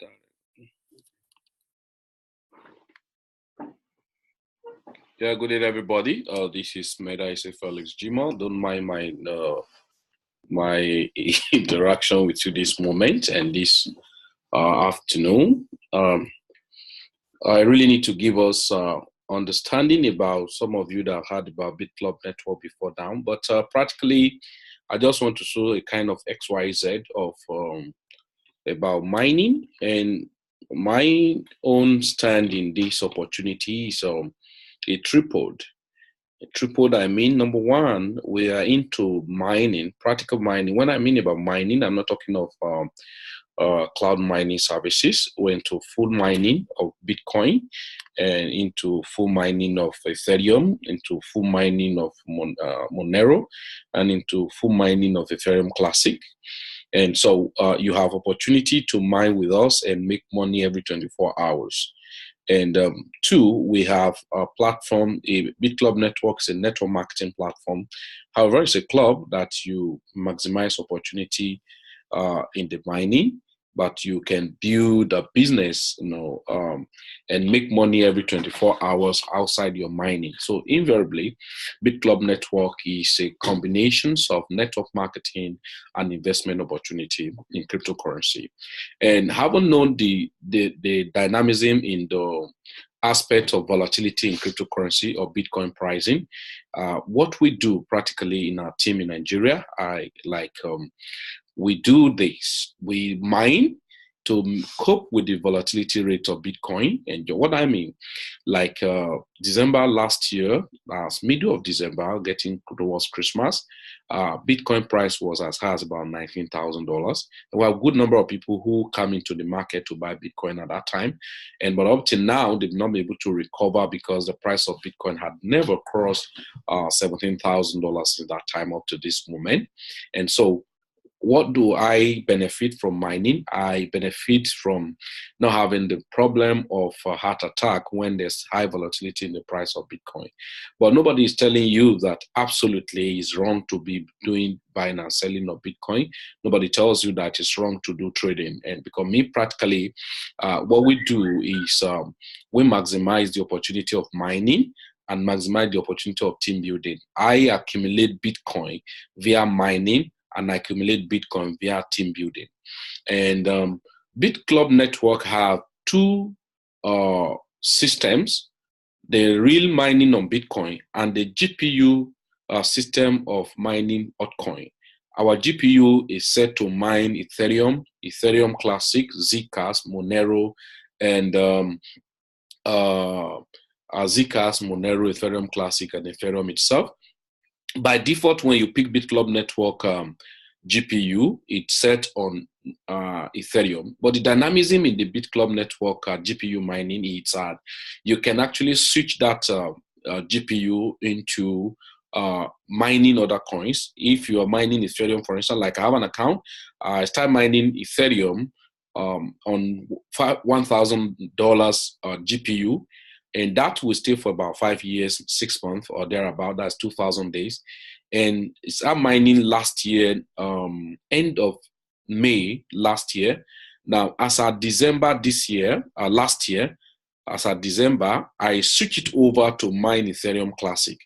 started. Yeah, good day, everybody. This is Meda Felix Jima. Don't mind my interaction with you this moment and this afternoon. I really need to give us understanding about some of you that have heard about Bitclub Network before now, but practically, I just want to show a kind of XYZ of about mining, and my own stand in this opportunity is it tripled. Tripled, I mean, number one, we are into mining, practical mining. When I mean about mining, I'm not talking of cloud mining services. We're into full mining of Bitcoin and into full mining of Ethereum, into full mining of Monero, and into full mining of Ethereum Classic. And so you have opportunity to mine with us and make money every 24 hours. And two, we have a platform, a Bitclub Network is a network marketing platform. However, it's a club that you maximize opportunity in the mining, but you can build a business, and make money every 24 hours outside your mining. So invariably, Bitclub Network is a combination of network marketing and investment opportunity in cryptocurrency. And having known the dynamism in the aspect of volatility in cryptocurrency or Bitcoin pricing, what we do practically in our team in Nigeria, we do this. We mine to cope with the volatility rate of Bitcoin. And what I mean, like December last year, middle of December, getting towards Christmas, Bitcoin price was as high as about $19,000. There were a good number of people who come into the market to buy Bitcoin at that time. But up till now, they've not been able to recover because the price of Bitcoin had never crossed $17,000 since that time up to this moment. And so what do I benefit from mining? I benefit from not having the problem of a heart attack when there's high volatility in the price of Bitcoin. But nobody is telling you that absolutely it's wrong to be doing buying and selling of Bitcoin. Nobody tells you that it's wrong to do trading. And because me, practically, what we do is we maximize the opportunity of mining and maximize the opportunity of team building. I accumulate Bitcoin via mining and accumulate Bitcoin via team building. And Bitclub Network have two systems, the real mining on Bitcoin and the GPU system of mining altcoin. Our GPU is set to mine Ethereum, Ethereum Classic, Zcash, Monero, and Zcash, Monero, Ethereum Classic, and Ethereum itself. By default, when you pick Bitclub Network GPU, it's set on Ethereum. But the dynamism in the Bitclub Network GPU mining is you can actually switch that GPU into mining other coins. If you are mining Ethereum, for instance, like I have an account, I start mining Ethereum on $1,000 GPU. And that will stay for about 5 years, 6 months or thereabout. That's 2,000 days. And it's mining last year, end of May last year. Now, as of December this year, last year, as of December, I switched it over to mine Ethereum Classic.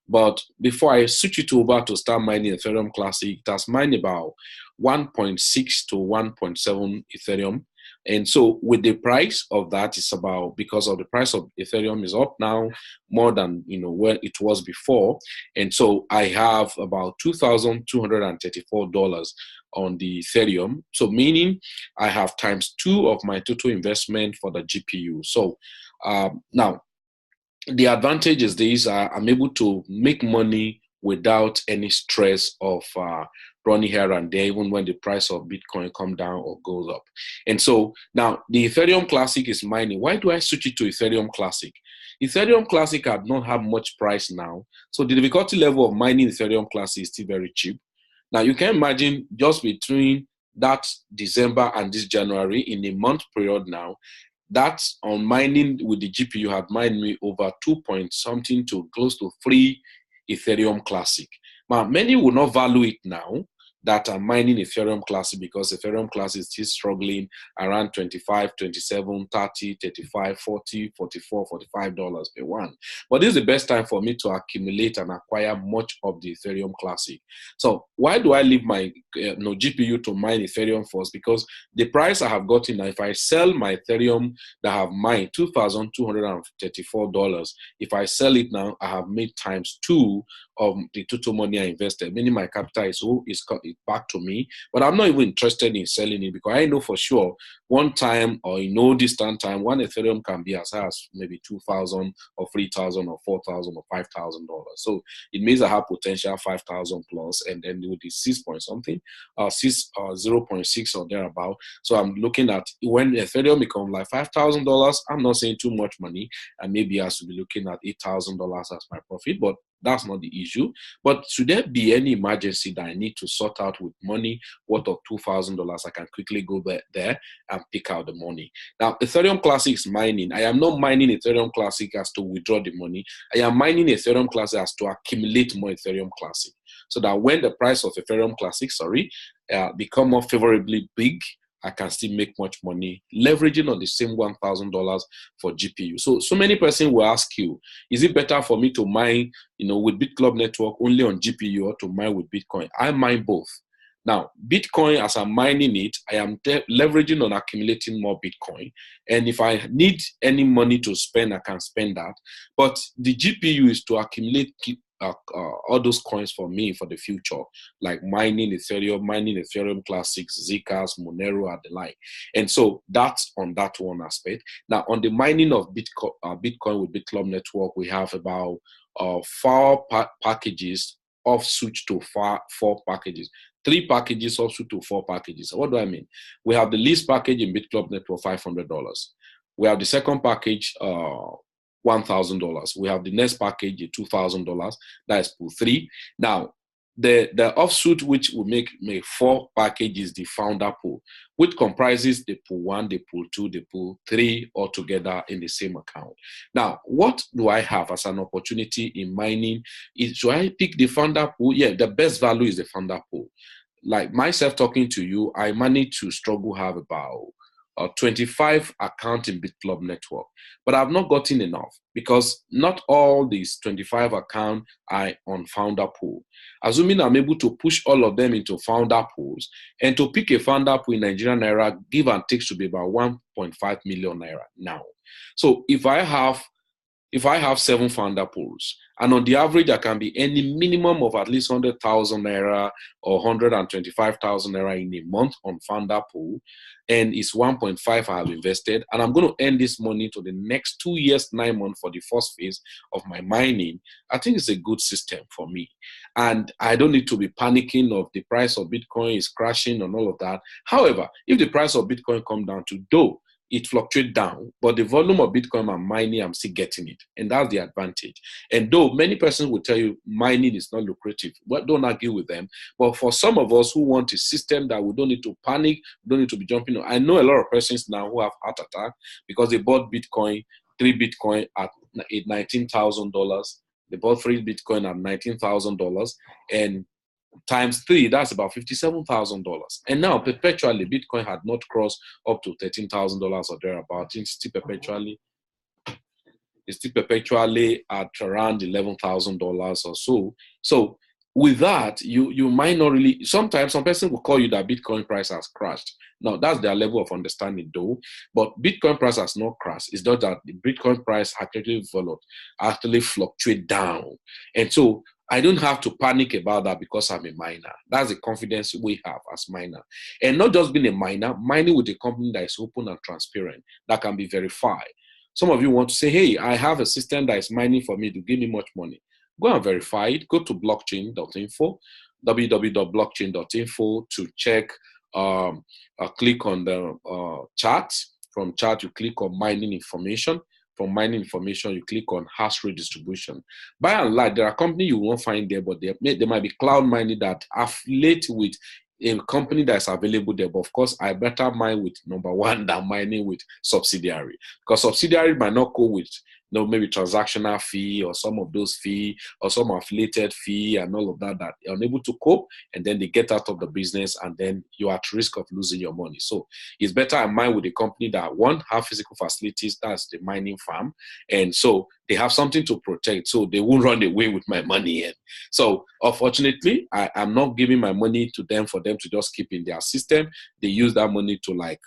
But before I switch it over to start mining Ethereum Classic, it has mined about 1.6 to 1.7 Ethereum. And so with the price of that, it's about, because of the price of Ethereum is up now more than where it was before. And so I have about $2,234 on the Ethereum. So meaning I have ×2 of my total investment for the GPU. So now the advantage is this: I'm able to make money without any stress of running here and there, even when the price of Bitcoin come down or goes up. And so now the Ethereum Classic is mining. Why do I switch it to Ethereum Classic? Ethereum Classic had not have much price now. So the difficulty level of mining Ethereum Classic is still very cheap. Now you can imagine just between that December and this January, in a month period now, that on mining with the GPU had mined me over 2 point something to close to 3 Ethereum Classic. Now, many will not value it now, that are mining Ethereum Classic, because Ethereum Classic is still struggling around 25, 27, 30, 35, 40, 44, $45 per one. But this is the best time for me to accumulate and acquire much of the Ethereum Classic. So why do I leave my GPU to mine Ethereum first? Because the price I have gotten now, if I sell my Ethereum that I have mined $2,234, if I sell it now, I have made times 2 of the total money I invested, meaning my capital is back to me. But I'm not even interested in selling it, because I know for sure one time, or in no distant time, one Ethereum can be as high as maybe $2,000 or $3,000 or $4,000 or $5,000. So it means I have potential 5,000 plus, and then with the 6 point something, 0.6 or thereabout. So I'm looking at when Ethereum becomes like $5,000. I'm not saying too much money, and maybe I should be looking at $8,000 as my profit, but that's not the issue. But should there be any emergency that I need to sort out with money worth of $2,000, I can quickly go there and pick out the money. Now, Ethereum Classic is mining. I am not mining Ethereum Classic as to withdraw the money. I am mining Ethereum Classic as to accumulate more Ethereum Classic, so that when the price of Ethereum Classic, become more favorably big, I can still make much money leveraging on the same $1,000 for GPU. So many persons will ask you, is it better for me to mine, with Bitclub Network only on GPU, or to mine with Bitcoin? I mine both. Now, Bitcoin, as I'm mining it, I am leveraging on accumulating more Bitcoin. And if I need any money to spend, I can spend that. But the GPU is to accumulate all those coins for me for the future, like mining Ethereum Classics, Zcash, Monero, and the like. And so that's on that one aspect. Now, on the mining of Bitcoin with Bitclub Network, we have about 4 packages offsuit to 4 packages. 3 packages offsuit to 4 packages. What do I mean? We have the least package in Bitclub Network, $500. We have the second package, $1,000. We have the next package, $2,000. That is pool 3. Now, the offsuit, which will make 4 packages, the founder pool, which comprises the pool 1, the pool 2, the pool 3, all together in the same account. Now, what do I have as an opportunity in mining? Should I pick the founder pool? Yeah, the best value is the founder pool. Like myself talking to you, I managed to have about 25 accounts in Bitclub Network, but I've not gotten enough, because not all these 25 accounts are on founder pool. Assuming I'm able to push all of them into founder pools, and to pick a founder pool in Nigerian naira, give and take, should be about 1.5 million naira now. So if I have 7 founder pools, and on the average, I can be any minimum of at least 100,000 naira or 125,000 naira in a month on founder pool, and it's 1.5 I have invested, and I'm going to earn this money to the next 2 years, 9 months for the first phase of my mining. I think it's a good system for me, and I don't need to be panicking of the price of Bitcoin is crashing and all of that. However, if the price of Bitcoin come down to though it fluctuates down, but the volume of Bitcoin I'm mining, I'm still getting it. And that's the advantage. And though many persons will tell you mining is not lucrative, well, don't argue with them. But for some of us who want a system that we don't need to panic, we don't need to be jumping on. I know a lot of persons now who have heart attack because they bought Bitcoin, 3 Bitcoin at $19,000. They bought 3 Bitcoin at $19,000, and times 3, that's about $57,000. And now perpetually, Bitcoin had not crossed up to $13,000 or thereabout. It's still perpetually at around $11,000 or so. So with that, you might not really, sometimes some person will call you that Bitcoin price has crashed. Now, that's their level of understanding though, but Bitcoin price has not crashed. It's not that the Bitcoin price actually fluctuate down. And so I don't have to panic about that because I'm a miner. That's the confidence we have as miner. And not just being a miner, mining with a company that is open and transparent, that can be verified. Some of you want to say, hey, I have a system that is mining for me to give me much money. Go and verify it. Go to blockchain.info, www.blockchain.info to check, click on the chart. From chart, you click on mining information. From mining information, you click on hash rate distribution. By and large, there are companies you won't find there, but there might be cloud mining that affiliate with a company that's available there. But of course, I better mine with number one than mining with subsidiary, because subsidiary might not go with maybe transactional fee or some of those fee or some affiliated fee and all of that you're unable to cope, and then they get out of the business, and then you're at risk of losing your money. So it's better I mine with a company that have physical facilities, that's the mining farm, and so they have something to protect, so they won't run away with my money. And so unfortunately, I'm not giving my money to them for them to just keep in their system. They use that money to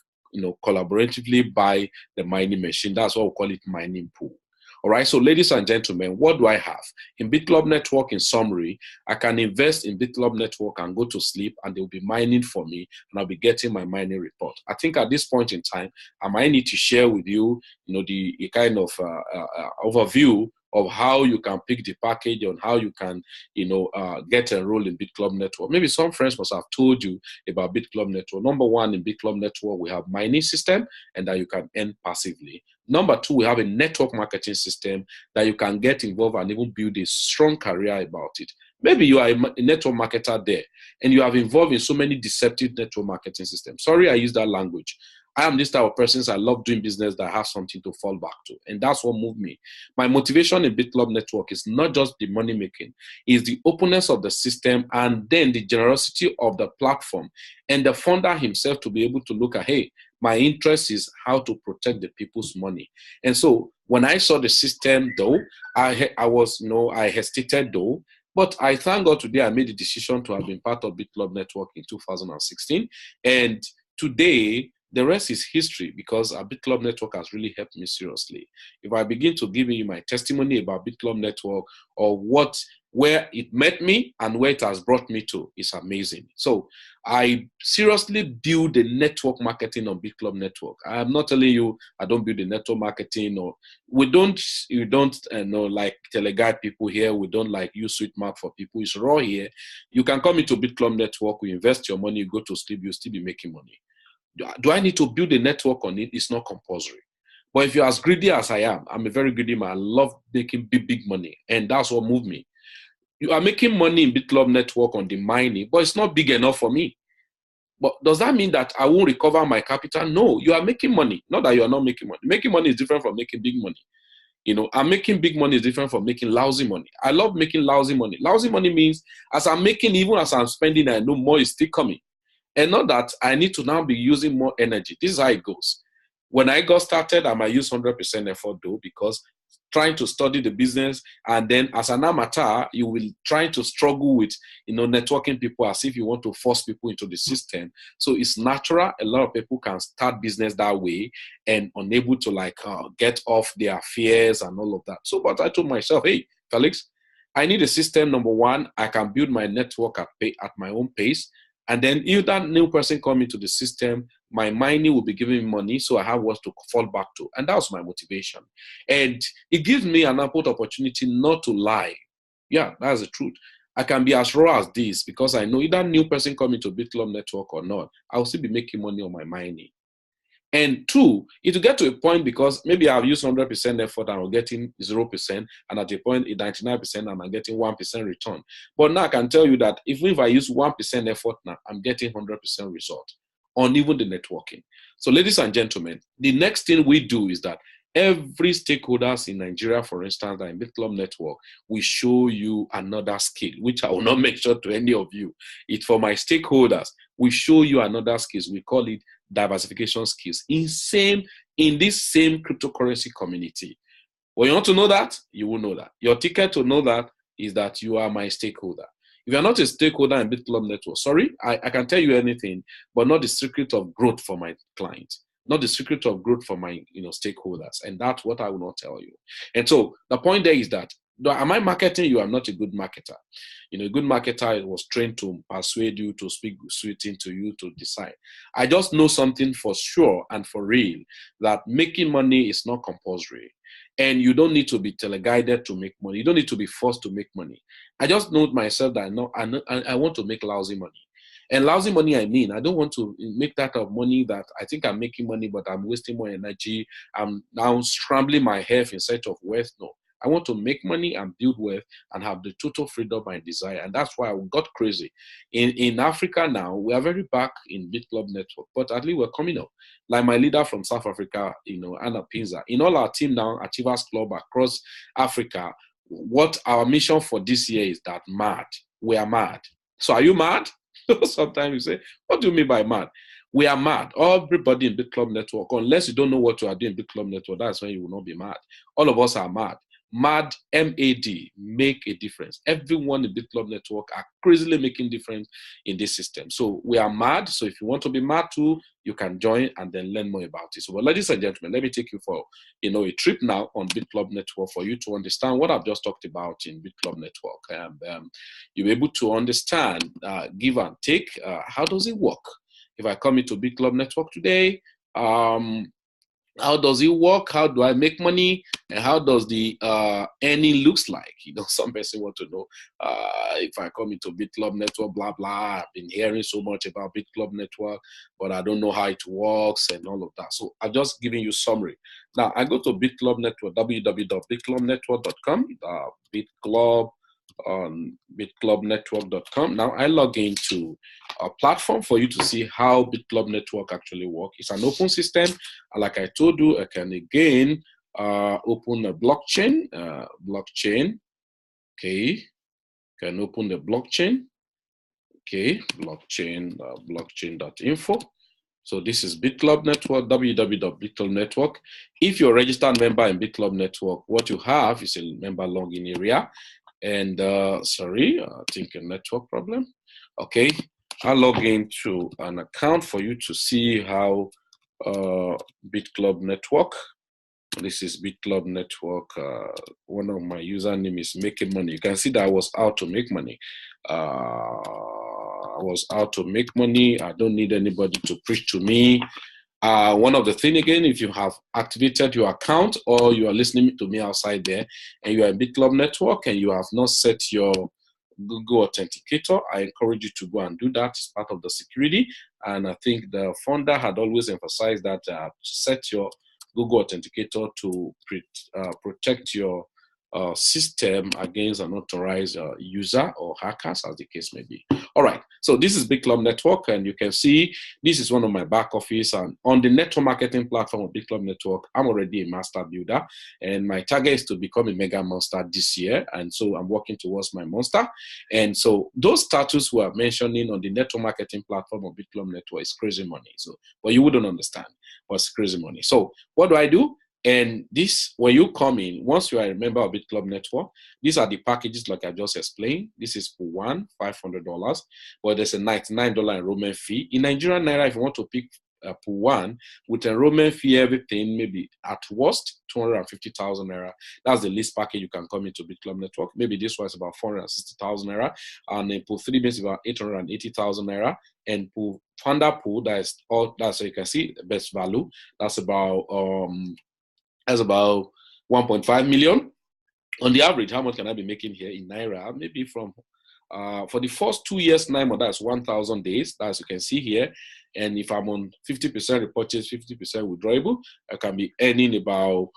collaboratively buy the mining machine. That's what we call it, mining pool. All right, so ladies and gentlemen, what do I have? In Bitclub Network, in summary, I can invest in Bitclub Network and go to sleep, and they'll be mining for me, and I'll be getting my mining report. I think at this point in time, I might need to share with you, the kind of overview of how you can pick the package, on how you can, get enrolled in Bitclub Network. Maybe some friends must have told you about Bitclub Network. Number one, in Bitclub Network, we have mining system, and that you can earn passively. Number two, we have a network marketing system that you can get involved and even build a strong career about it. Maybe you are a network marketer there, and you have involved in so many deceptive network marketing systems. Sorry, I use that language. I am this type of person. I love doing business that has something to fall back to. And that's what moved me. My motivation in Bitclub Network is not just the money making, it's the openness of the system, and then the generosity of the platform and the founder himself to be able to look at, hey, my interest is how to protect the people's money. And so when I saw the system, though, I hesitated though, but I thank God today I made the decision to have been part of Bitclub Network in 2016. And today, the rest is history, because our Bitclub Network has really helped me seriously. If I begin to give you my testimony about Bitclub Network, or where it met me and where it has brought me to, is amazing. So I seriously build the network marketing on Bitclub Network. I'm not telling you I don't build the network marketing, or you don't like teleguide people here. We don't like use sweet mark for people. It's raw here. You can come into Bitclub Network, we invest your money, you go to sleep, you still be making money. Do I need to build a network on it? It's not compulsory. But if you're as greedy as I am, I'm a very greedy man. I love making big money. And that's what moved me. You are making money in Bitclub Network on the mining, but it's not big enough for me. But does that mean that I won't recover my capital? No, you are making money. Not that you are not making money. Making money is different from making big money. I'm making big money is different from making lousy money. I love making lousy money. Lousy money means as I'm making, even as I'm spending, I know more is still coming. And not that I need to now be using more energy. This is how it goes. When I got started, I might use 100% effort though, because trying to study the business, and then as an amateur, you will try to struggle with, networking people as if you want to force people into the system. So it's natural. A lot of people can start business that way and unable to get off their fears and all of that. So, but I told myself, hey, Felix, I need a system. Number one, I can build my network at my own pace. And then if that new person come into the system, my mining will be giving me money, so I have what to fall back to. And that was my motivation. And it gives me an ample opportunity not to lie. Yeah, that's the truth. I can be as raw as this, because I know if that new person come into Bitclub Network or not, I will still be making money on my mining. And two, it will get to a point, because maybe I've used 100% effort and I'm getting 0%, and at a point, 99%, and I'm getting 1% return. But now I can tell you that even if I use 1% effort now, I'm getting 100% result on even the networking. So ladies and gentlemen, the next thing we do is that every stakeholders in Nigeria, for instance, that in Bitclub Network, we show you another skill, which I will not mention to any of you. It's for my stakeholders. We show you another skills. We call it diversification skills in this same cryptocurrency community. Well, you want to know that? You will know that. Your ticket to know that is that you are my stakeholder. If you're not a stakeholder in Bitclub Network, sorry, I can tell you anything, but not the secret of growth for my clients, not the secret of growth for my stakeholders. And that's what I will not tell you. And so the point there is that, am I marketing you? I'm not a good marketer. A good marketer was trained to persuade you, to speak sweet into you, to decide. I just know something for sure and for real, that making money is not compulsory. And you don't need to be teleguided to make money. You don't need to be forced to make money. I just know myself that I want to make lousy money. And lousy money, I mean, I don't want to make that of money that I think I'm making money, but I'm wasting more energy. I'm now scrambling my health in search of wealth. No. I want to make money and build wealth and have the total freedom I desire. And that's why I got crazy. In Africa now, we are very back in Bitclub Network, but at least we're coming up. Like my leader from South Africa, Anna Pinza. In all our team now, Achievers Club across Africa, what our mission for this year is that mad. We are mad. So are you mad? Sometimes you say, what do you mean by mad? We are mad. Everybody in Bitclub Network, unless you don't know what you are doing in Bitclub Network, that's when you will not be mad. All of us are mad. Mad, M-A-D, make a difference. Everyone in Bitclub Network are crazily making difference in this system. So we are mad. So if you want to be mad too, you can join and then learn more about it. So, well, ladies and gentlemen, let me take you for a trip now on Bitclub Network for you to understand what I've just talked about in Bitclub Network. And you'll be able to understand, give and take. How does it work? If I come into Bitclub Network today, how does it work? How do I make money? And how does the earning looks like? Some person want to know if I come into Bitclub Network, blah, blah. I've been hearing so much about Bitclub Network, but I don't know how it works and all of that. So I'm just giving you summary. Now, I go to Bitclub Network, www.bitclubnetwork.com, Bitclub on bitclubnetwork.com. Now I log into a platform for you to see how Bitclub Network actually works. It's an open system. Like I told you, I can again open a blockchain. Okay. Can open the blockchain. Okay. Blockchain.info. So this is Bitclub Network, www.Bitclub Network. If you're a registered member in Bitclub Network, what you have is a member login area. And sorry, I think a network problem. Okay, I'll log into an account for you to see how Bitclub Network. This is Bitclub Network. One of my username is making money. You can see that I was out to make money. I was out to make money. I don't need anybody to preach to me. One of the things again, if you have activated your account or you are listening to me outside there and you are in Bitclub Network and you have not set your Google Authenticator, I encourage you to go and do that. It's part of the security. And I think the founder had always emphasized that set your Google Authenticator to protect your system against an unauthorized user or hackers, as the case may be. All right, so this is Bitclub Network, and you can see this is one of my back office. And on the network marketing platform of Bitclub Network, I'm already a master builder, and my target is to become a mega monster this year. And so I'm working towards my monster. And so those status we are mentioning on the network marketing platform of Bitclub Network is crazy money. So, but you wouldn't understand what's crazy money. So what do? And this, when you come in, once you are a member of Bitclub Network, these are the packages like I just explained. This is for one, $500, but there's a $99 enrollment fee. In Nigerian Naira, if you want to pick pool one, with enrollment fee, everything, maybe at worst, 250,000 Naira. That's the least package you can come into Bitclub Network. Maybe this was about 460,000 Naira. And then pool three is about 880,000 Naira. And pool founder pool, that's so you can see the best value. That's about 1.5 million. On the average, how much can I be making here in Naira? Maybe from, for the first 2 years, 9 months, that's 1,000 days. That's you can see here. And if I'm on 50% repurchase, 50% withdrawable, I can be earning about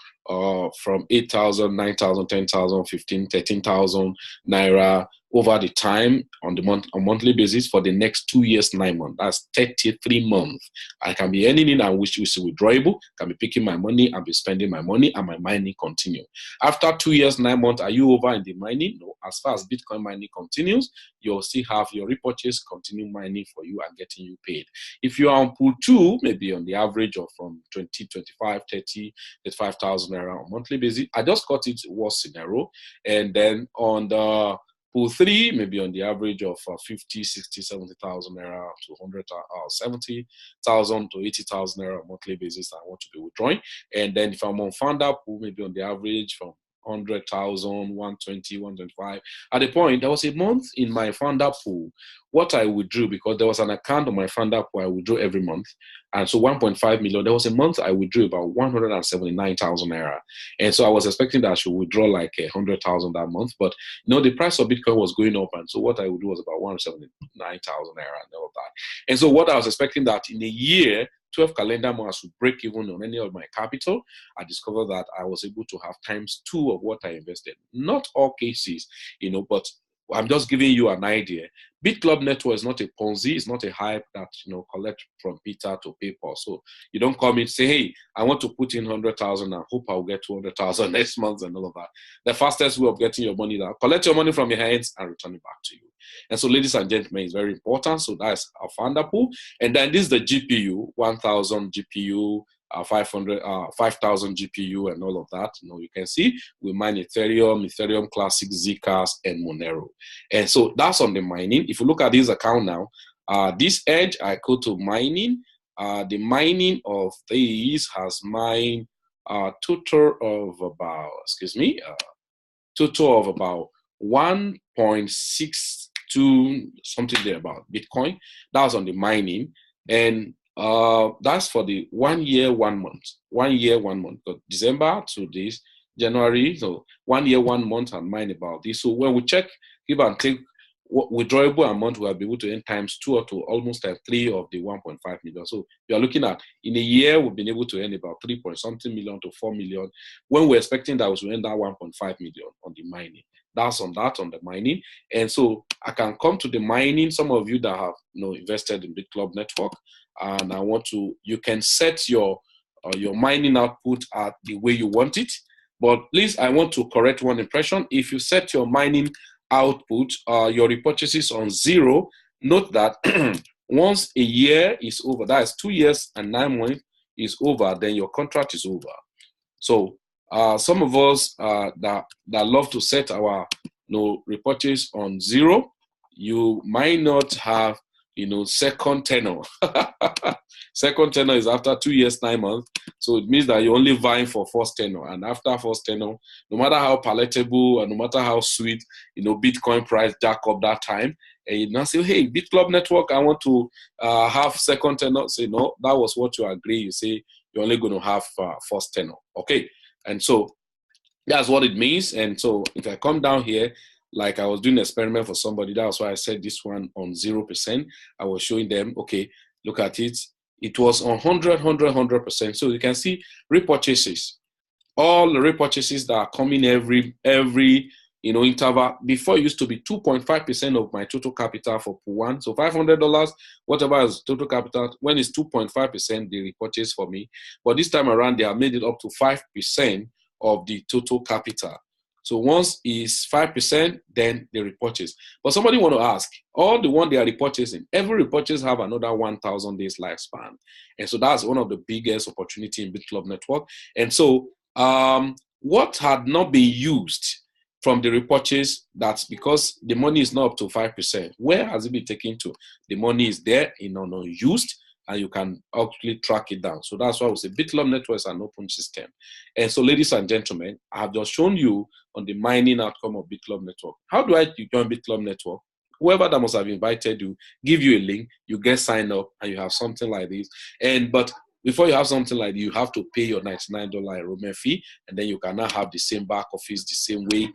from 8,000, 9,000, 10,000, 15, 13,000 Naira over the time on monthly basis for the next 2 years, 9 months. That's 33 months. I can be earning it and which is withdrawable, can be picking my money and be spending my money and my mining continue. After 2 years, 9 months, are you over in the mining? No. As far as Bitcoin mining continues, you'll still have your repurchase continue mining for you and getting you paid. If you are on pool two, maybe on the average of from 20, 25, 30, 35,000 Naira on monthly basis, I just got it worst scenario. And then on the pool three, maybe on the average of 50, 60, 70,000 Naira to 70,000 to 80,000 Naira on monthly basis, I want to be withdrawing. And then if I'm on founder pool, maybe on the average from 100,000, 120, 125. At the point, there was a month in my founder pool, what I withdrew, because there was an account on my founder pool I withdrew every month. And so 1.5 million, there was a month I withdrew about 179,000 Naira. And so I was expecting that I should withdraw like 100,000 that month. But the price of Bitcoin was going up. And so what I would do was about 179,000 Naira and all of that. And so what I was expecting that in a year, 12 calendar months to break even on any of my capital, I discovered that I was able to have ×2 of what I invested. Not all cases, but I'm just giving you an idea. Bitclub Network is not a Ponzi. It's not a hype that, collect from Peter to pay Paul. So you don't come in and say, hey, I want to put in 100,000 and hope I'll get 200,000 next month and all of that. The fastest way of getting your money down, collect your money from your hands and return it back to you. And so, ladies and gentlemen, it's very important. So that's our founder pool. And then this is the GPU, 1,000 GPU, 5,000 GPU and all of that. You can see we mine Etherum Classic, Zcash, and Monero. And so that's on the mining. If you look at this account now, this edge, I go to mining. The mining of these has mined total of about 1.62 something there about Bitcoin. That was on the mining. And that's for the 1 year, 1 month. 1 year, 1 month. But December to this January, so 1 year, 1 month, and mine about this. So when we check, give and take withdrawable amount, we'll be able to earn ×2 or to almost ×3 of the 1.5 million. So you are looking at in a year, we've been able to earn about 3-point-something million to 4 million. When we're expecting that we will earn that 1.5 million on the mining. That's on the mining. And so I can come to the mining. Some of you that have invested in Bitclub Network, and you can set your mining output at the way you want it. But please, I want to correct one impression. If you set your mining output, your repurchases on 0, note that once a year is over, that is 2 years and 9 months is over, then your contract is over. So some of us that love to set our repurchase on 0, you might not have second tenor. Second tenor is after 2 years, 9 months. So it means that you're only vying for first tenor. And after first tenor, no matter how palatable and no matter how sweet, Bitcoin price jack up that time, and you now say, hey, Bitclub Network, I want to have second tenor. Say, no, that was what you agree. You say you're only going to have first tenor. Okay. And so that's what it means. And so if I come down here, like I was doing an experiment for somebody, that's why I said this one on 0%. I was showing them, okay, look at it. It was on 100%. So you can see repurchases. All the repurchases that are coming every interval. Before it used to be 2.5% of my total capital for pool 1. So $500, whatever is total capital, when it's 2.5%, they repurchase for me. But this time around, they have made it up to 5% of the total capital. So once it's 5%, then they repurchase. But somebody want to ask, all the one they are repurchasing, every repurchase have another 1,000 days lifespan. And so that's one of the biggest opportunity in Bitclub Network. And so what had not been used from the repurchase, that's because the money is not up to 5%. Where has it been taken to? The money is there, unused, and you can actually track it down. So that's why we say Bitclub Network is an open system. And so, ladies and gentlemen, I have just shown you on the mining outcome of Bitclub Network. How do I join Bitclub Network? Whoever that must have invited you, give you a link, you get signed up, and you have something like this. But before you have something like this, you have to pay your $99 enrollment fee, and then you can now have the same back office, the same way,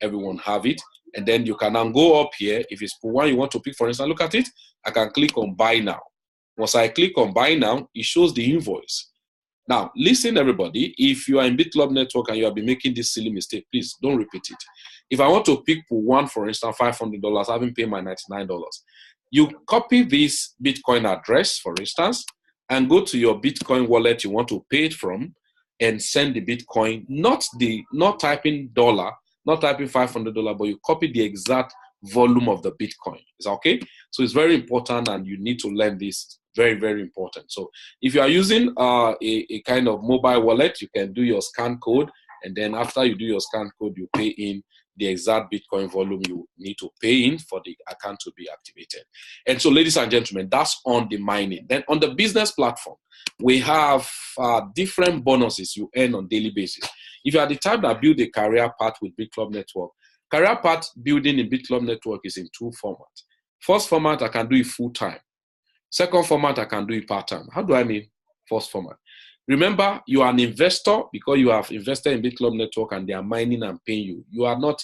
everyone have it. And then you can now go up here. If it's one you want to pick, for instance, look at it. I can click on buy now. Once I click on buy now, it shows the invoice. Now, listen, everybody. If you are in Bitclub Network and you have been making this silly mistake, please don't repeat it. If I want to pick pool 1, for instance, $500, I haven't paid my $99. You copy this Bitcoin address, for instance, and go to your Bitcoin wallet you want to pay it from and send the Bitcoin, not typing dollar, not typing $500, but you copy the exact volume of the Bitcoin. Is that okay? So it's very important, and you need to learn this. Very, very important. So if you are using a kind of mobile wallet, you can do your scan code, and then after you do your scan code, you pay in the exact Bitcoin volume you need to pay in for the account to be activated. And so, ladies and gentlemen, that's on the mining. Then on the business platform, we have different bonuses you earn on daily basis. If you are the type that build a career path with Bitclub Network, career path building in Bitclub Network is in 2 formats. First format, I can do it full-time. Second format, I can do it part-time. How do I mean first format? Remember, you are an investor because you have invested in Bitclub Network and they are mining and paying you. You are not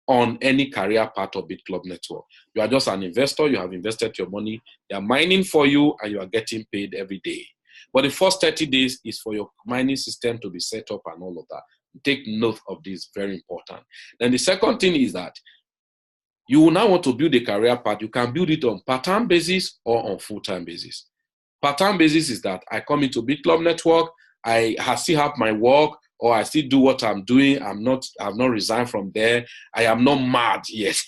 on any career part of Bitclub Network. You are just an investor. You have invested your money. They are mining for you and you are getting paid every day. But the first 30 days is for your mining system to be set up and all of that. Take note of this, very important. Then the second thing is that you will now want to build a career path. You can build it on part-time basis or on full-time basis. Part-time basis is that I come into Bitclub Network, I still have my work, or I still do what I'm doing. I've not resigned from there. I am not mad yet.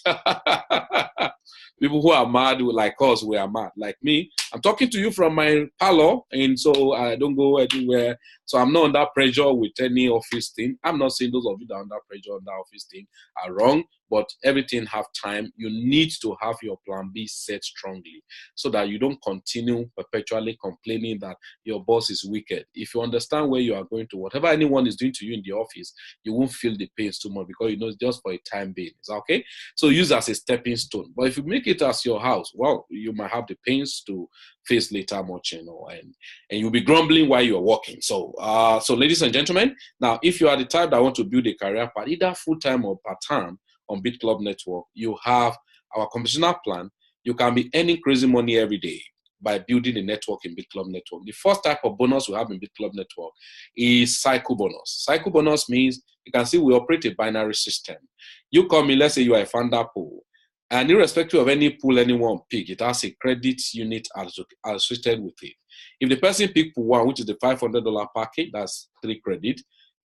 People who are mad, like us, we are mad. Like me, I'm talking to you from my parlor, and so I don't go anywhere. So I'm not under pressure with any office thing. I'm not saying those of you that are under pressure on that office thing are wrong, but everything have time. You need to have your plan B set strongly so that you don't continue perpetually complaining that your boss is wicked. If you understand where you are going to, whatever anyone is doing to you in the office, you won't feel the pains too much because you know it's just for a time being. Is that okay? So use as a stepping stone. But if you make it as your house, well, you might have the pains to face later much, you know, and you'll be grumbling while you're working. So, so ladies and gentlemen, now if you are the type that want to build a career path, either full-time or part-time on Bitclub Network, you have our conventional plan. You can be earning crazy money every day by building a network in Bitclub Network. The first type of bonus we have in Bitclub Network is cycle bonus. Cycle bonus means you can see we operate a binary system. You come in, let's say you are a founder pool, and irrespective of any pool anyone pick, it has a credit unit associated with it. If the person pick pool 1, which is the $500 package, that's 3 credit.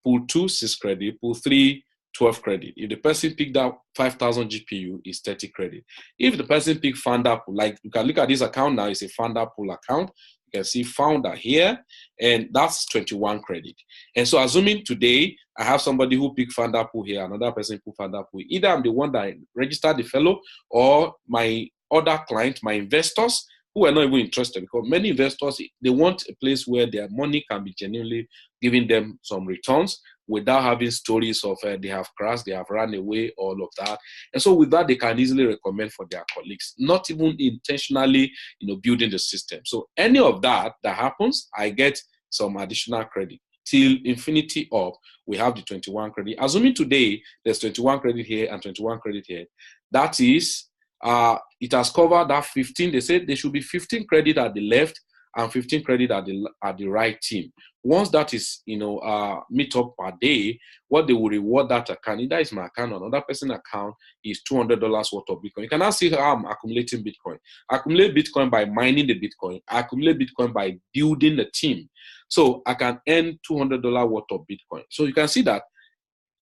Pool 2, 6 credit. Pool 3, 12 credit. If the person picked that 5,000 GPU, is 30 credit. If the person pick founder pool, like you can look at this account now, it's a founder pool account. You can see founder here, and that's 21 credit. And so assuming today I have somebody who picked founder pool here, another person picked founder pool. Either I'm the one that registered the fellow, or my other client, my investors, who are not even interested, because many investors, they want a place where their money can be genuinely giving them some returns without having stories of they have crashed, they have run away, all of that. And so with that, they can easily recommend for their colleagues, not even intentionally, you know, building the system. So any of that happens, I get some additional credit. Till infinity up, we have the 21 credit. Assuming today there's 21 credit here and 21 credit here, that is, it has covered that 15. They said there should be 15 credit at the left and 15 credit at the right team. Once that is, you know, meet up per day, what they will reward that account, either is my account or another person's account, is $200 worth of Bitcoin. You can now see how I'm accumulating Bitcoin. I accumulate Bitcoin by mining the Bitcoin. I accumulate Bitcoin by building the team. So I can earn $200 worth of Bitcoin. So you can see that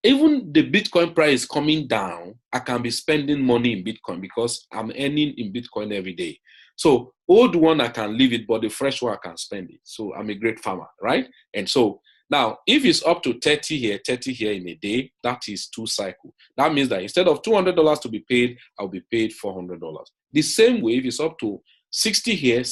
even the Bitcoin price coming down, I can be spending money in Bitcoin because I'm earning in Bitcoin every day. So old one, I can leave it, but the fresh one, I can spend it. So I'm a great farmer, right? And so now, if it's up to 30 here in a day, that is 2 cycles. That means that instead of $200 to be paid, I'll be paid $400. The same way, if it's up to 60 here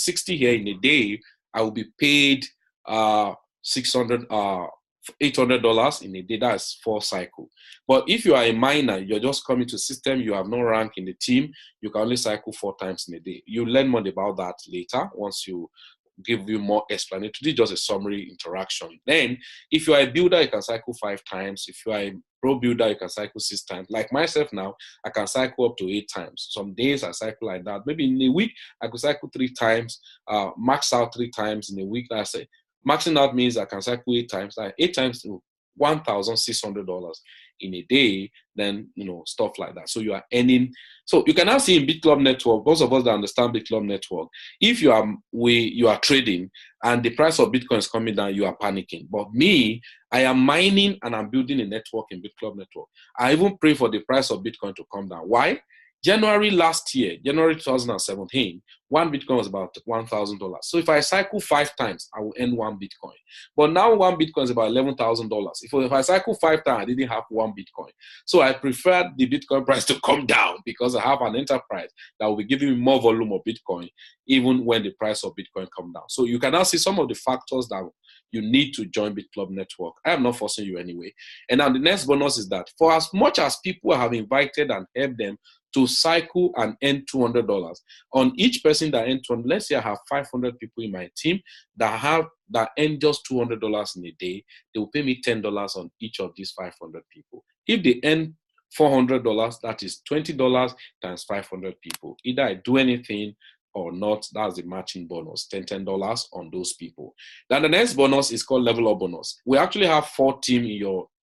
in a day, I will be paid $800 in a day. That's 4 cycles. But if you are a miner, you're just coming to system, you have no rank in the team, you can only cycle 4 times in a day. You learn more about that later once you give you more explanatory. This is just a summary interaction. Then, if you are a builder, you can cycle 5 times. If you are a pro builder, you can cycle 6 times. Like myself now, I can cycle up to 8 times. Some days I cycle like that. Maybe in a week, I could cycle 3 times, max out 3 times in a week. That's it. Maxing out means I can cycle 8 times. Like 8 times to $1,600 in a day, then, you know, stuff like that. So you are earning. So you can now see in Bitclub Network, those of us that understand Bitclub Network, if you are trading and the price of Bitcoin is coming down, you are panicking. But me, I am mining and I'm building a network in Bitclub Network. I even pray for the price of Bitcoin to come down. Why? January last year, January 2017, 1 Bitcoin was about $1,000. So if I cycle 5 times, I will earn 1 Bitcoin. But now 1 Bitcoin is about $11,000. If I cycle 5 times, I didn't have 1 Bitcoin. So I prefer the Bitcoin price to come down because I have an enterprise that will be giving me more volume of Bitcoin even when the price of Bitcoin come down. So you can now see some of the factors that you need to join Bitclub Network. I am not forcing you anyway. And now the next bonus is that for as much as people have invited and helped them to cycle and earn $200 on each person that earn 200. Let's say I have 500 people in my team that earn just $200 in a day. They will pay me $10 on each of these 500 people. If they earn $400, that is $20 times 500 people. Either I do anything or not. That's the matching bonus, $10 on those people. Then the next bonus is called level up bonus. We actually have 4 teams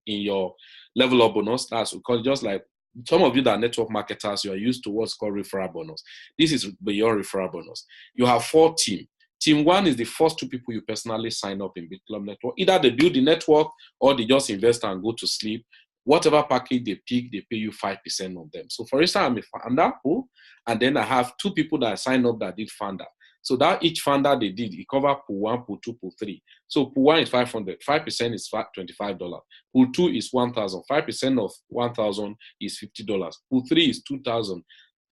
in your level up bonus. That's because just like some of you that are network marketers, you are used to what's called referral bonus. This is beyond referral bonus. You have 4 teams. Team 1 is the first 2 people you personally sign up in Bitclub Network. Either they build the network or they just invest and go to sleep. Whatever package they pick, they pay you 5% of them. So for instance, I'm a founder pool, and then I have 2 people that I signed up that did founder. So that each founder they did, it covered pool 1, pool 2, pool 3. So pool 1 is 500, 5% is $25. Pool 2 is 1,000, 5% of 1,000 is $50. Pool 3 is 2,000.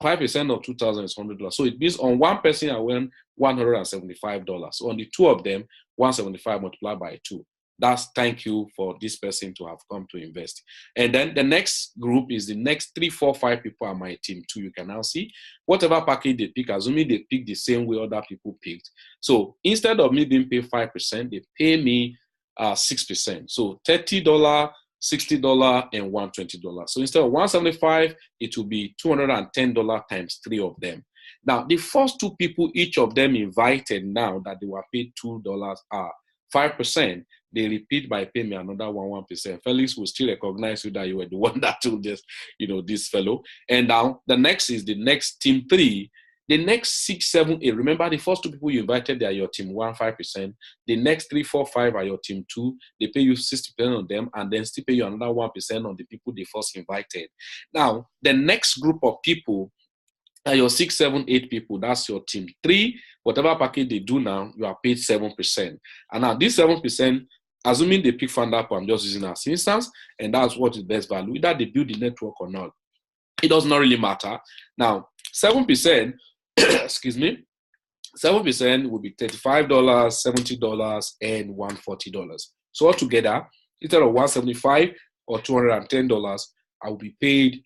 5% of 2,000 is $100. So it means on one person I win $175. So on the 2 of them, 175 multiplied by 2. That's thank you for this person to have come to invest. And then the next group is the next 3, 4, 5 people on my team too. You can now see whatever package they pick, assuming they pick the same way other people picked. So instead of me being paid 5%, they pay me 6%. So $30, $60, and $120. So instead of $175, it will be $210 times 3 of them. Now, the first 2 people, each of them invited now that they were paid $2, 5%, they repeat by paying me another 1%. Felix will still recognize you that you were the one that told this, this fellow. And now the next is the next team 3. The next 6, 7, 8. Remember, the first 2 people you invited, they are your team 1, 5%. The next 3, 4, 5 are your team 2. They pay you 60% on them, and then still pay you another 1% on the people they first invited. Now, the next group of people are your 6, 7, 8 people. That's your team 3. Whatever package they do now, you are paid 7%. And now this 7%, assuming they pick founder, I'm just using as instance, and that's what is best value. Either they build the network or not. It does not really matter. Now, 7%, excuse me, 7% will be $35, $70, and $140. So altogether, instead of $175 or $210, I will be paid,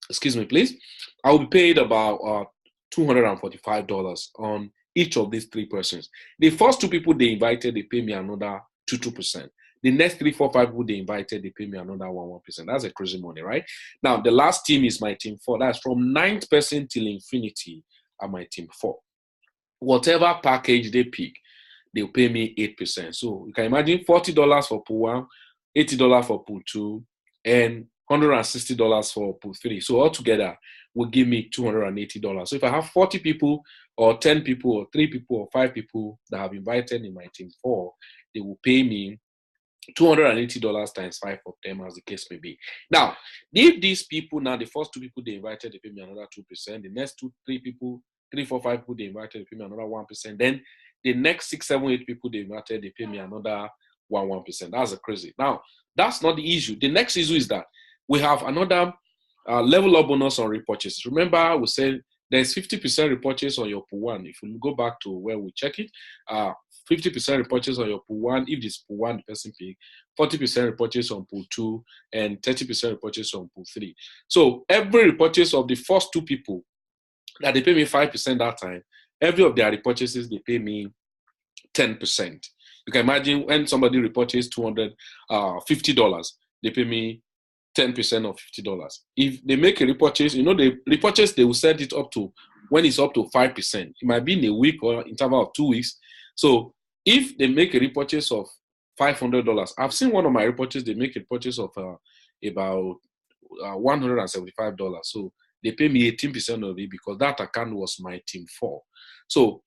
excuse me, please, I will be paid about $245 on each of these 3 persons. The first 2 people they invited, they pay me another 2%. The next 3, 4, 5 people they invited, they pay me another 1%. That's a crazy money, right? Now, the last team is my team 4. That's from 9th person till infinity at my team 4. Whatever package they pick, they'll pay me 8%. So you can imagine $40 for pool 1, $80 for pool 2, and $160 for pool 3. So altogether will give me $280. So if I have 40 people or 10 people or 3 people or 5 people that have invited in my team 4, they will pay me $280 times 5 of them, as the case may be. Now, if these people now, the first 2 people they invited, they pay me another 2%. The next 2, 3 people, 3, 4, 5 people they invited, they pay me another 1%. Then the next 6, 7, 8 people they invited, they pay me another 1%. That's crazy. Now, that's not the issue. The next issue is that we have another level up bonus on repurchase. Remember, we said there's 50% repurchase on your pool 1. If we go back to where we check it, 50% repurchase on your pool 1. If this pool 1, the person pick, 40% repurchase on pool 2, and 30% repurchase on pool 3. So every repurchase of the first 2 people that they pay me 5% that time, every of their repurchases, they pay me 10%. You can imagine when somebody repurchases $250, they pay me 10% of $50. If they make a repurchase, the repurchase, they will set it up to when it's up to 5%. It might be in a week or interval of 2 weeks. So if they make a repurchase of $500, I've seen one of my repurchases, they make a purchase of about $175. So they pay me 18% of it because that account was my team 4. So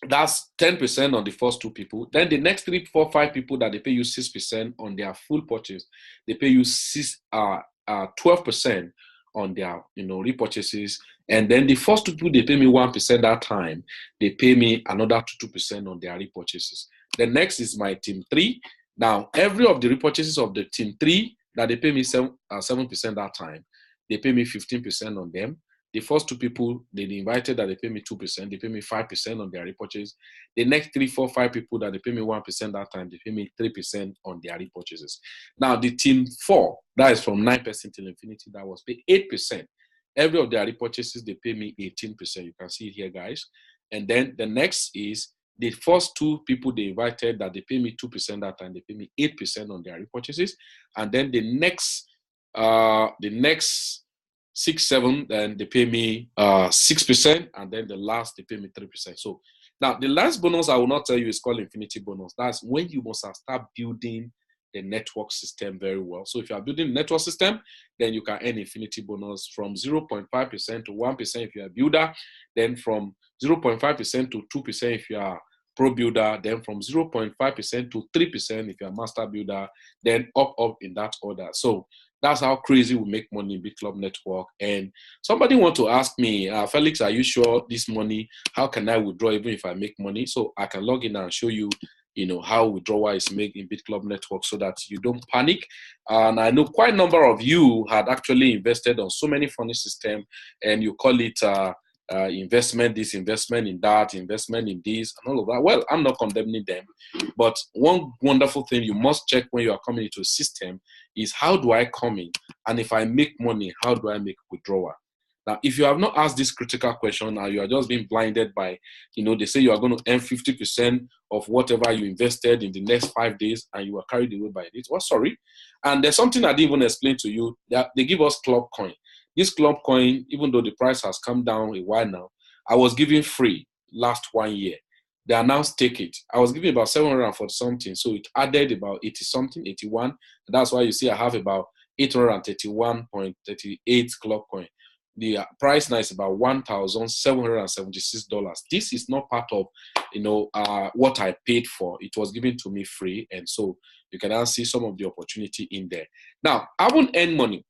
that's 10% on the first 2 people. Then the next 3, 4, 5 people that they pay you 6% on their full purchase, they pay you 12% on their repurchases. And then the first 2 people they pay me 1% that time, they pay me another 2% on their repurchases. The next is my team 3. Now every of the repurchases of the team 3 that they pay me 7% that time, they pay me 15% on them. The first 2 people they invited that they pay me 2%, they pay me 5% on their repurchase. The next 3, 4, 5 people that they pay me 1% that time, they pay me 3% on their repurchases. Now the team 4, that is from 9% till infinity, that was paid 8%. Every of their repurchases, they pay me 18%. You can see it here, guys. And then the next is the first 2 people they invited that they pay me 2% that time, they pay me 8% on their repurchases. And then the next 6, 7, then they pay me 6%, and then the last they pay me 3%. So now the last bonus I will not tell you is called infinity bonus. That's when you must start building the network system very well. So if you are building a network system, then you can earn infinity bonus from 0.5% to 1% if you are a builder, then from 0.5% to 2% if you are pro builder, then from 0.5% to 3% if you're a master builder, then up in that order. So that's how crazy we make money in Bitclub Network. And somebody want to ask me, Felix, are you sure this money, how can I withdraw even if I make money? So I can log in and show you, how withdrawal is made in Bitclub Network so that you don't panic. And I know quite a number of you had actually invested on so many funny systems, and you call it investment this, investment in that, investment in this, and all of that. Well, I'm not condemning them, but one wonderful thing you must check when you are coming into a system is, how do I come in? And if I make money, how do I make withdrawal? Now, if you have not asked this critical question and you are just being blinded by, they say you are going to earn 50% of whatever you invested in the next 5 days, and you are carried away by it. Well, sorry. And there's something I didn't even explain to you. That they give us club coin. This club coin, even though the price has come down a while now, I was giving free last 1 year. They announced take it. I was giving about 740 something. So it added about 80 something, 81. And that's why you see I have about 831.38 club coin. The price now is about $1,776. This is not part of, what I paid for. It was given to me free. And so you can now see some of the opportunity in there. Now, I won't earn money.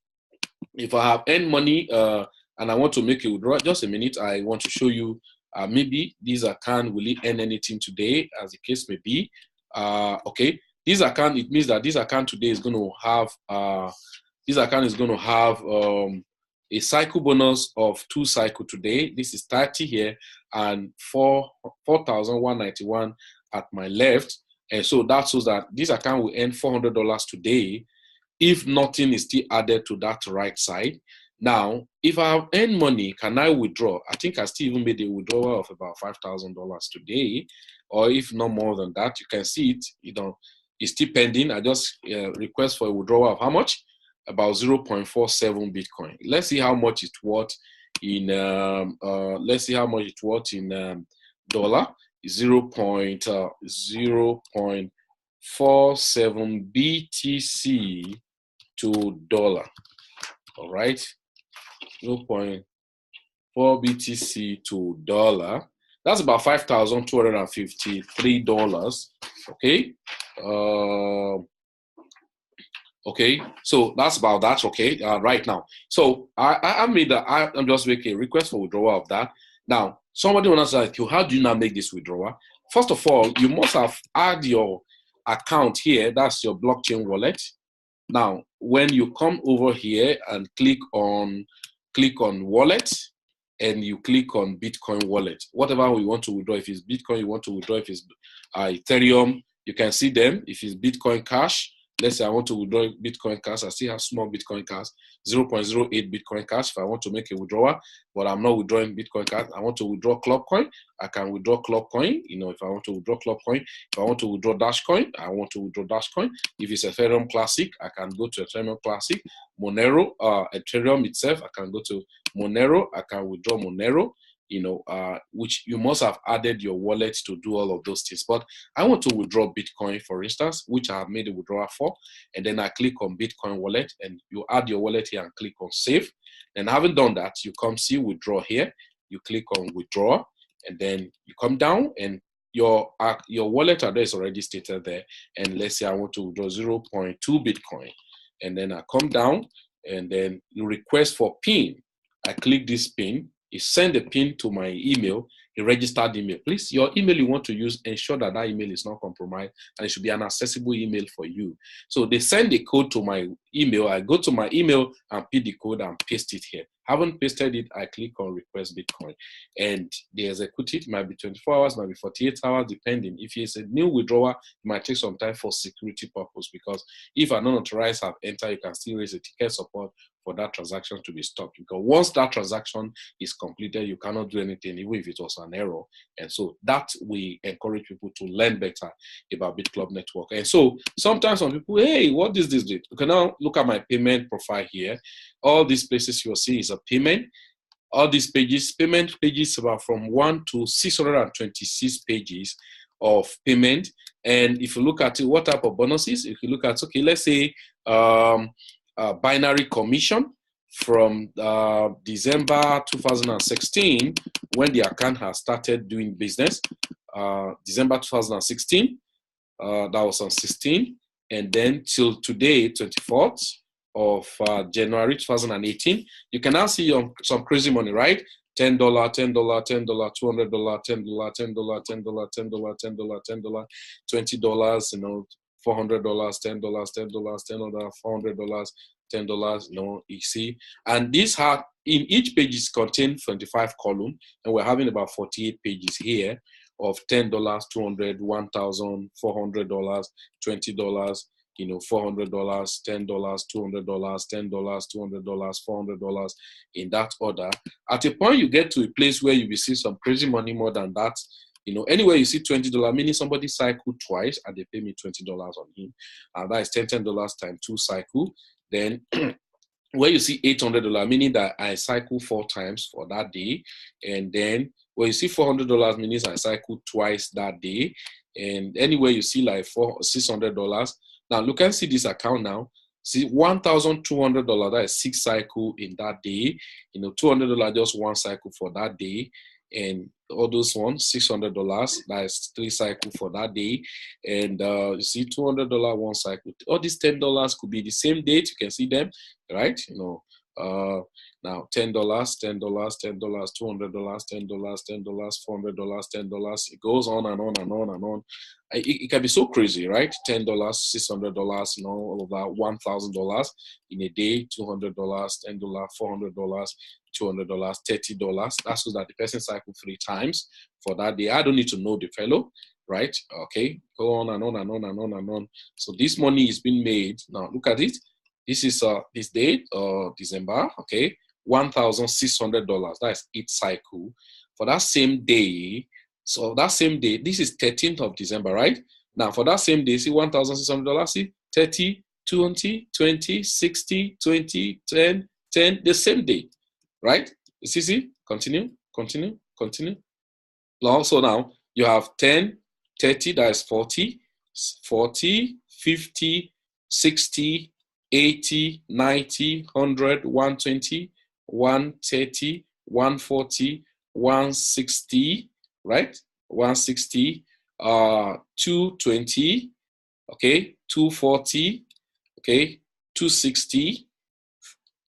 If I have earned money and I want to make a withdrawal, just a minute, I want to show you maybe this account, will it earn anything today, as the case may be. Okay, this account, it means that this account today is going to have, a cycle bonus of 2 cycle today. This is 30 here and 4,191 at my left. And so that shows that this account will earn $400 today if nothing is still added to that right side. Now, if I have earned money, can I withdraw? I think I still even made a withdrawal of about $5,000 today, or if not more than that. You can see it, it's still pending. I just request for a withdrawal of how much? About 0.47 Bitcoin. Let's see how much it's worth in, dollar. 0.47 BTC to dollar. All right, 0.4 BTC to dollar. That's about $5,253. Okay. Okay, so that's about that. Okay, right now. So I'm just making a request for withdrawal of that. Now, somebody will ask you, how do you now make this withdrawal? First of all, you must have add your account here. That's your blockchain wallet. Now, when you come over here and click on wallet, and you click on Bitcoin wallet, whatever we want to withdraw, if it's Bitcoin you want to withdraw, if it's Ethereum, you can see them. If it's Bitcoin Cash, let's say I want to withdraw Bitcoin Cash, I still have small Bitcoin Cash, 0.08 Bitcoin Cash if I want to make a withdrawal, but I'm not withdrawing Bitcoin Cash. I want to withdraw Club Coin, I can withdraw Club Coin, if I want to withdraw Club Coin. If I want to withdraw Dash Coin, I want to withdraw Dash Coin. If it's Ethereum Classic, I can go to Ethereum Classic. Monero, Ethereum itself, I can go to Monero, I can withdraw Monero. Which you must have added your wallet to do all of those things. But I want to withdraw Bitcoin, for instance, which I have made a withdrawal for, and then I click on Bitcoin wallet, and you add your wallet here and click on save. And having done that, you come see withdraw here, you click on withdraw, and then you come down, and your wallet address is already stated there. And let's say I want to withdraw 0.2 Bitcoin, and then I come down, and then you request for PIN. I click this PIN. You send a PIN to my email, a registered email. Please, your email you want to use, ensure that email is not compromised, and it should be an accessible email for you. So they send the code to my email. I go to my email and pick the code and paste it here. Haven't pasted it, I click on request Bitcoin, and they execute it. It might be 24 hours, might be 48 hours, depending. If it's a new withdrawal, it might take some time for security purpose, because if an unauthorized have entered, you can still raise a ticket support for that transaction to be stopped. Because once that transaction is completed, you cannot do anything, even if it was an error. And so that we encourage people to learn better about Bitclub Network. And so sometimes some people, hey, what is this? You can now look at my payment profile here. All these places you'll see is a payment. All these pages, payment pages, are from 1 to 626 pages of payment. And if you look at it, what type of bonuses? If you look at, okay, let's say binary commission from December 2016, when the account has started doing business, December 2016, that was on 16, and then till today, 24th of January 2018, you can now see some crazy money, right? $10, $10, $10, $200, $10, $10, $10, $10, $10, $10, $20, you know, $400, $10, $10, $10, $400, $10, you know, you see. And this had, in each page is contained 25 columns, and we're having about 48 pages here of $10, $200, $1,000, $400, $20, you know, $400, $10, $200, $10, $200, $400, in that order. At a point, you get to a place where you will see some crazy money more than that. You know, anywhere you see $20, meaning somebody cycled twice and they pay me $20 on him. And that is $10 times 2 cycle. Then where you see $800, meaning that I cycle 4 times for that day. And then where you see $400, meaning I cycle twice that day. And anywhere you see like $600. Now look and see this account now. See $1,200, that is 6 cycle in that day. You know, $200 just 1 cycle for that day. And all those ones, $600, that is 3 cycle for that day. And you see $200 1 cycle. All these $10 could be the same date. You can see them, right? You know, now $10, $10, $10, $200, $10, $10, $400, $10. It goes on and on and on and on. It can be so crazy, right? $10, $600, you know, all of that, $1,000 in a day, $200, $10, $400, $200, $30. That's so that the person cycle 3 times for that day. I don't need to know the fellow, right? Okay, go on and on and on and on and on. So this money is being made. Now look at it. This is this date, December. Okay, $1,600. That's 8 cycle for that same day. So that same day, this is 13th of December, right? Now for that same day, see $1,600. See 30, 20, 20, 60, 20, 10, 10. The same day, right? See, continue, continue, continue. So now you have 10, 30, that is 40, 40, 50, 60, 80, 90, 100, 120, 130, 140, 160, right? 160, 220, okay, 240, okay, 260,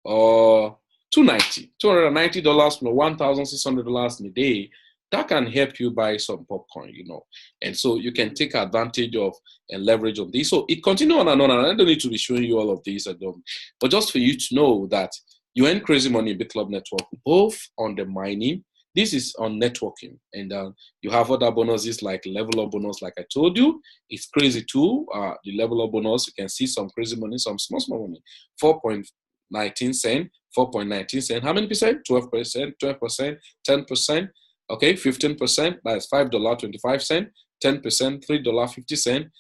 $290 plus $1,600 in a day. That can help you buy some popcorn, you know. And so you can take advantage of and leverage on this. So it continues on and on. And I don't need to be showing you all of these, but just for you to know that you earn crazy money in Bitclub Network, both on the mining. This is on networking. And you have other bonuses like level up bonus, like I told you. It's crazy too. The level up bonus, you can see some crazy money, some small money. 4.19 cents, 4.19 cents. How many percent? 12%, 12%, 10%. Okay, 15%, that is $5.25, 10%, $3.50,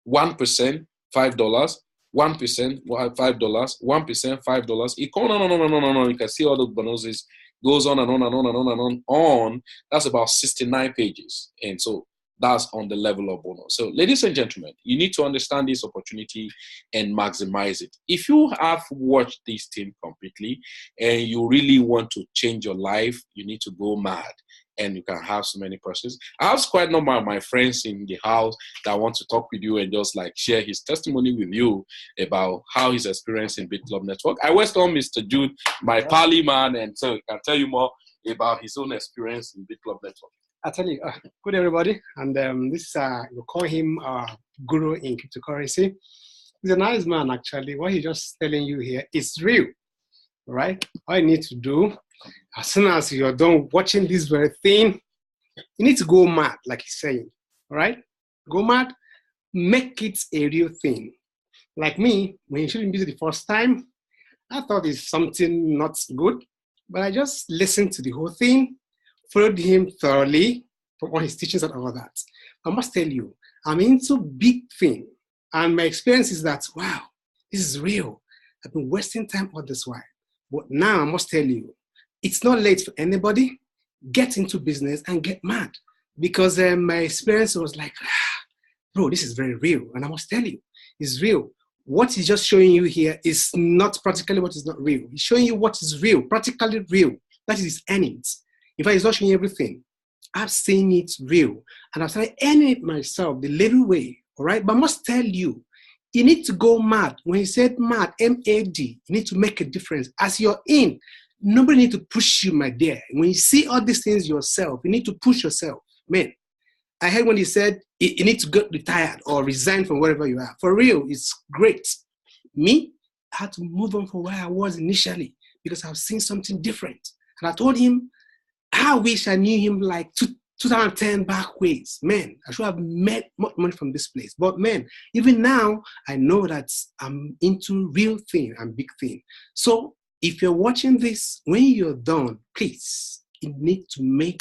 1%, $5, 1%, $5, 1%, $5. It goes on. You can see all the bonuses goes on and on and on and on and on. That's about 69 pages. And so that's on the level of bonus. So ladies and gentlemen, you need to understand this opportunity and maximize it. If you have watched this thing completely and you really want to change your life, you need to go mad. And you can have so many persons. I have quite a number of my friends in the house that want to talk with you and just like share his testimony with you about how his experience in Bitclub Network. I welcome Mr. Jude, my pally man, and so he can tell you more about his own experience in Bitclub Network. I tell you, good everybody, and this is you call him guru in cryptocurrency. He's a nice man actually. What he's just telling you here is real, right? All you need to do, as soon as you're done watching this very thing, you need to go mad, like he's saying, all right? Go mad, make it a real thing. Like me, when you shouldn't be the first time, I thought it's something not good, but I just listened to the whole thing, followed him thoroughly from all his teachings and all that. I must tell you, I'm into big thing, and my experience is that, wow, this is real. I've been wasting time all this while. But now I must tell you, it's not late for anybody. Get into business and get mad. Because my experience was like, bro, this is very real. And I must tell you, it's real. What he's just showing you here is not practically what is not real. He's showing you what is real, practically real. That is his earnings. In fact, he's not showing you everything. I've seen it real. And I've started earning it myself the little way. All right. But I must tell you, you need to go mad. When he said mad, M-A-D, you need to make a difference. As you're in, nobody need to push you, my dear. When you see all these things yourself, you need to push yourself. Man, I heard when he said you need to get retired or resign from wherever you are. For real, it's great. Me, I had to move on from where I was initially because I've seen something different. And I told him, I wish I knew him like 2010 back ways. Man, I should have made more money from this place. But man, even now, I know that I'm into real thing and big thing. So if you're watching this, when you're done, please, you need to make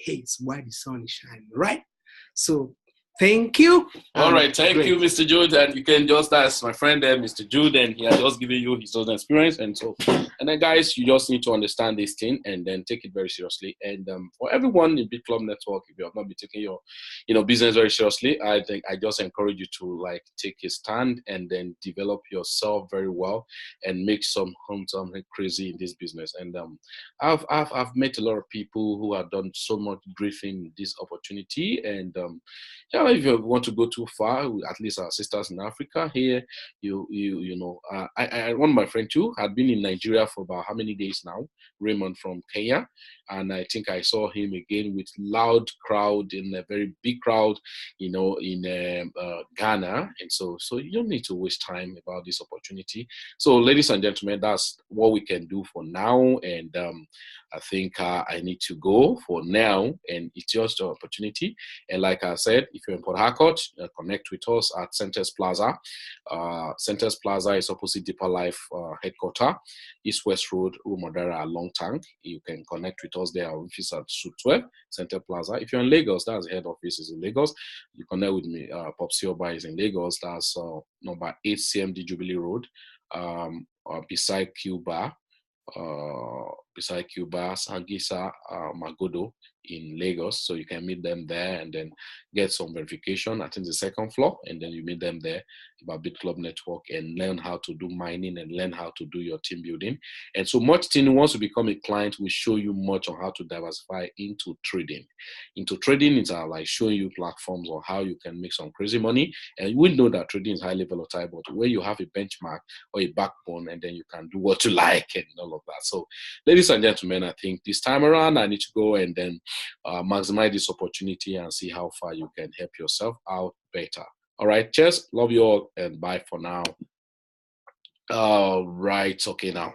haste while the sun is shining, right? So thank you. All right, thank you, Mr. Jude. And you can just ask my friend there, Mr. Jude, and he has just given you his own experience. And so, and then guys, you just need to understand this thing and then take it very seriously. And for everyone in Bitclub Network, if you have not been taking your, business very seriously, I think I just encourage you to like take a stand and then develop yourself very well and make something crazy in this business. And I've met a lot of people who have done so much briefing in this opportunity. And if you want to go too far, at least our sisters in Africa here, one of my friends too had been in Nigeria for about how many days now, Raymond from Kenya, and I think I saw him again with loud crowd in a very big crowd, in Ghana, and so you don't need to waste time about this opportunity. So, ladies and gentlemen, that's what we can do for now, and I think I need to go for now, and it's just an opportunity. And like I said, if you're in Port Harcourt, connect with us at Centers Plaza. Centers Plaza is opposite Deeper Life headquarters, East West Road, Umodera, Long Tank. You can connect with us there. Our office at Suite 12, Center Plaza. If you're in Lagos, that's the head office is in Lagos. You connect with me. Popsi Oba is in Lagos. That's number 8 CMD Jubilee Road, beside Cuba. Sangisa, Magodo in Lagos. So you can meet them there and then get some verification. I think the second floor, and then you meet them there about Bitclub Network and learn how to do mining and learn how to do your team building. And so much thing, once you become a client, we show you much on how to diversify into trading. Into trading, it's like showing you platforms on how you can make some crazy money. And we know that trading is highly volatile, but where you have a benchmark or a backbone, and then you can do what you like and all of that. So, ladies and gentlemen, I think this time around I need to go and then maximize this opportunity and see how far you can help yourself out better. All right, cheers, love you all, and bye for now. All right, okay now.